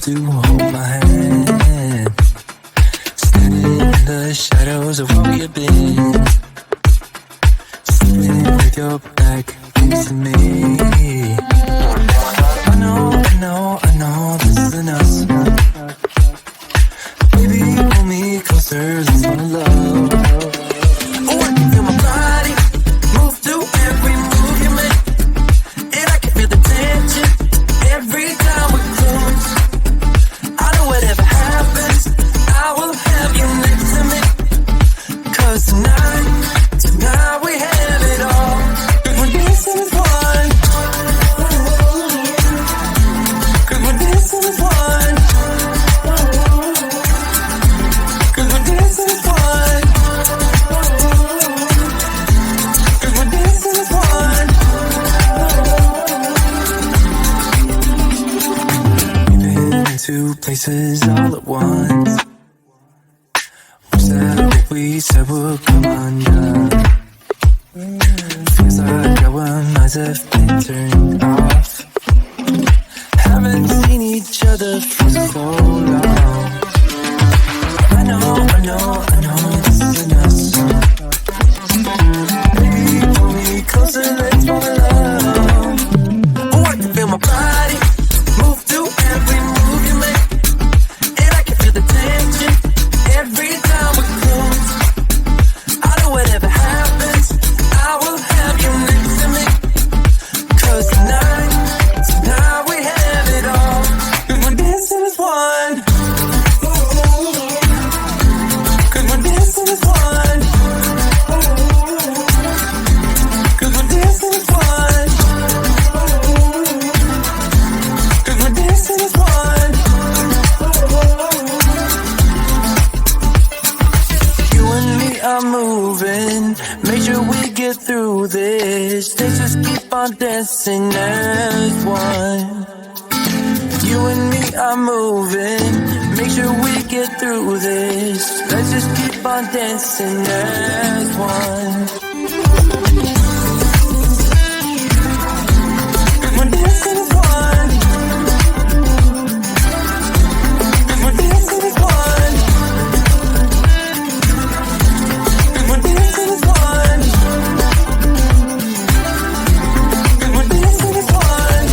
to hold my hand. Standing in the shadows of where we've been. Sitting with your back facing me. I know this isn't us. Baby, pull me closer, let's fall in love. Oh, I can feel my body move to every move you make. And I can feel the tension every time we close. I know whatever happens, I will have you next to me. 'Cause tonight we have it all. We're dancing as one. 'Cause we're dancing as one. 'Cause we're dancing as one. 'Cause we're dancing as one. We've been in two places all at once. Wish that what we said would come undone. Feels like our minds have been turned off. Haven't seen each other for so long. I know this isn't us. Baby, pull me closer, let's fall in love. Oh, I can feel my body move to every move you make. And I can feel the tension every time we close. I know whatever happens, I will have you next to me. 'Cause tonight we have it all. 'Cause we're dancing as one. 'Cause we're dancing as one. 'Cause we're dancing as one. 'Cause we're dancing as one. You and me are moving. Make sure we get through this. Let's just keep on dancing as one. You and me are moving. Make sure we get through this. Let's just keep on dancing as one. 'Cause we're dancing as one. 'Cause we're dancing as one. 'Cause we're dancing as one. 'Cause we're dancing as one.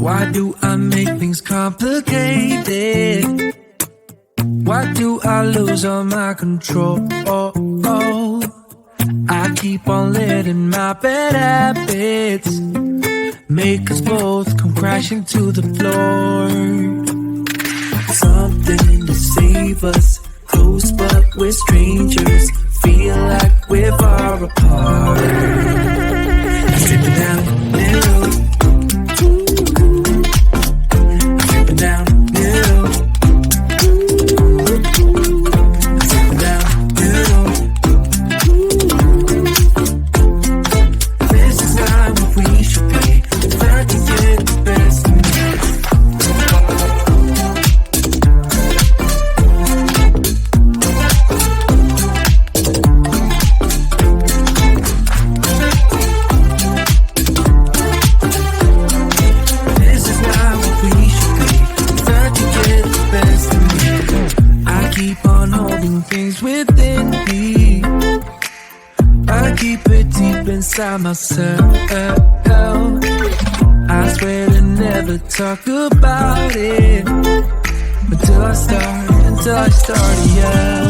Why do I make things complicated? Why do I lose all my control? I keep on letting my bad habits make us both come crashing to the floor. Something to save us, close but we're strangers. Feel like we're far apart. I'm stripping down middle. Down middle. Down middle. This is not what we should be. Trying to get the best of me. This is not what we should be. Trying to get the best of me. I keep on holding things within me. I keep it deep inside myself. I swear to never talk about it until I start to yell.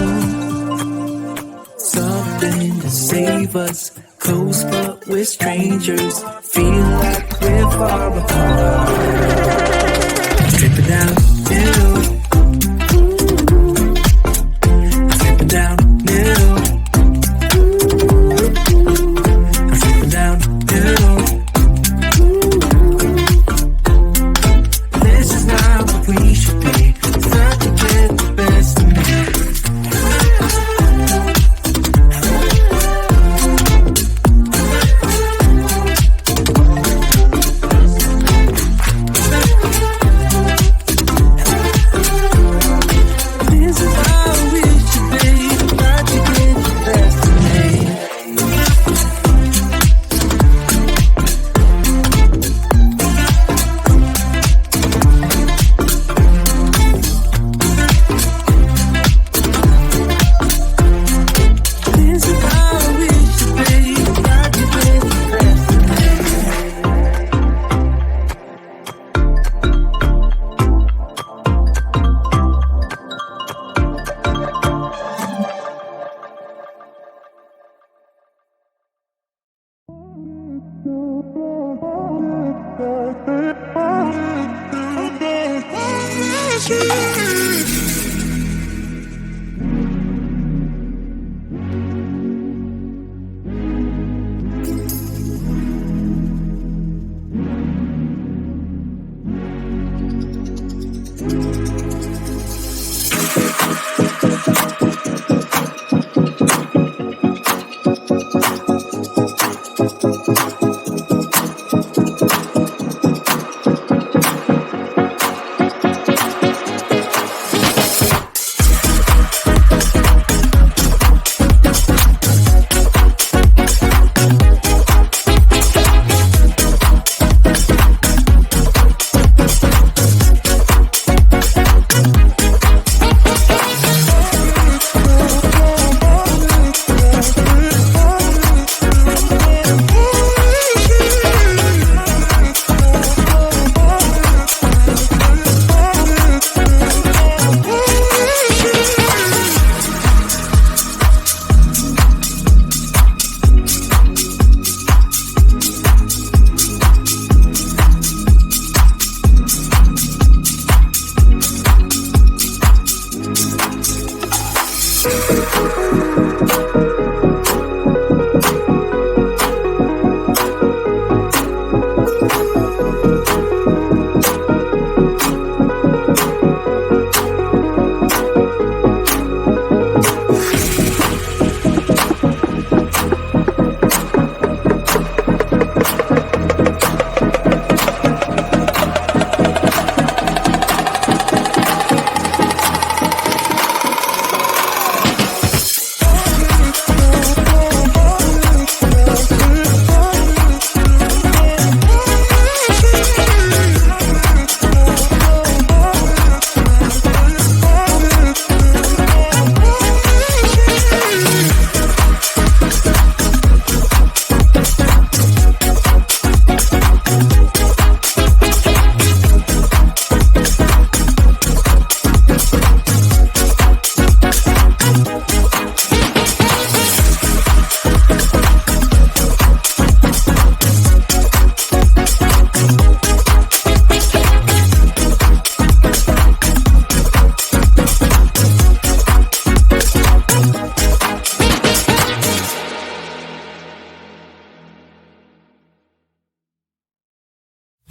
Something to save us, close but we're strangers. Feel like we're far apart. Stripping down middle. Stripping down middle. Stripping down middle. This is not what we should be. Trying to get the best of me.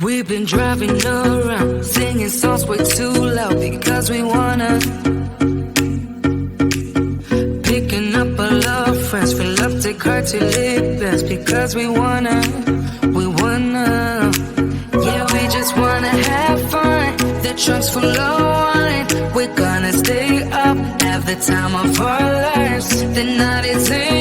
We've been driving around, singing songs way too loud because we wanna. Picking up all our friends, fill up the car to live best because we wanna. Yeah, we just wanna have fun. The trunk's full of wine. We're gonna stay up, have the time of our lives. The night is in.